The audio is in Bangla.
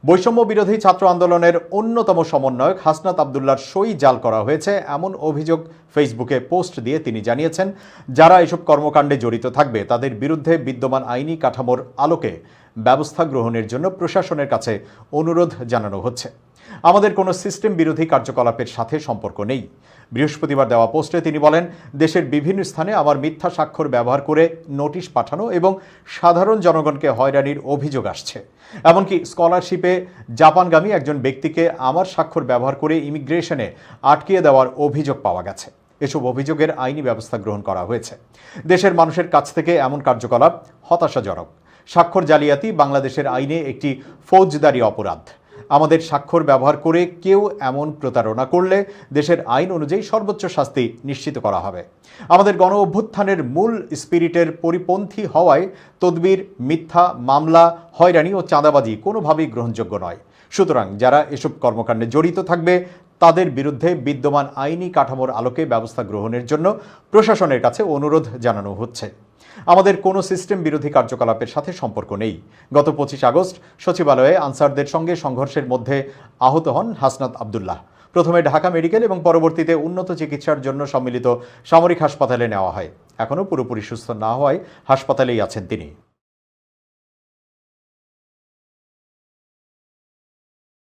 বৈষম্য বিরোধী ছাত্র আন্দোলনের অন্যতম সমন্বয়ক হাসনাত আব্দুল্লাহর সই জাল করা হয়েছে এমন অভিযোগ ফেসবুকে পোস্ট দিয়ে তিনি জানিয়েছেন, যারা এসব কর্মকাণ্ডে জড়িত থাকবে তাদের বিরুদ্ধে বিদ্যমান আইনি কাঠামোর আলোকে ব্যবস্থা গ্রহণের জন্য প্রশাসনের কাছে অনুরোধ জানানো হচ্ছে। আমাদের কোনো সিস্টেম বিরোধী কার্যকলাপের সাথে সম্পর্ক নেই। বৃহস্পতিবার দেওয়া পোস্টে তিনি বলেন, দেশের বিভিন্ন স্থানে আমার মিথ্যা স্বাক্ষর ব্যবহার করে নোটিশ পাঠানো এবং সাধারণ জনগণকে হয়রানির অভিযোগ আসছে। এমনকি স্কলারশিপে জাপানগামী একজন ব্যক্তিকে আমার স্বাক্ষর ব্যবহার করে ইমিগ্রেশনে আটকিয়ে দেওয়ার অভিযোগ পাওয়া গেছে। এসব অভিযোগের আইনি ব্যবস্থা গ্রহণ করা হয়েছে। দেশের মানুষের কাছ থেকে এমন কার্যকলাপ হতাশাজনক। স্বাক্ষর জালিয়াতি বাংলাদেশের আইনে একটি ফৌজদারি অপরাধ। আমাদের স্বাক্ষর ব্যবহার করে কেউ এমন প্রতারণা করলে দেশের আইন অনুযায়ী সর্বোচ্চ শাস্তি নিশ্চিত করা হবে। আমাদের গণ অভ্যুত্থানের মূল স্পিরিটের পরিপন্থী হওয়ায় তদবির, মিথ্যা মামলা, হয়রানি ও চাঁদাবাজি কোনোভাবেই গ্রহণযোগ্য নয়। সুতরাং যারা এসব কর্মকাণ্ডে জড়িত থাকবে তাদের বিরুদ্ধে বিদ্যমান আইনি কাঠামোর আলোকে ব্যবস্থা গ্রহণের জন্য প্রশাসনের কাছে অনুরোধ জানানো হচ্ছে। আমাদের কোনো সিস্টেম বিরোধী কার্যকলাপের সাথে সম্পর্ক নেই। গত 25 আগস্ট সচিবালয়ে আনসারদের সঙ্গে সংঘর্ষের মধ্যে আহত হন হাসনাত আব্দুল্লাহ। প্রথমে ঢাকা মেডিকেল এবং পরবর্তীতে উন্নত চিকিৎসার জন্য সম্মিলিত সামরিক হাসপাতালে নেওয়া হয়। এখনও পুরোপুরি সুস্থ না হওয়ায় হাসপাতালেই আছেন তিনি।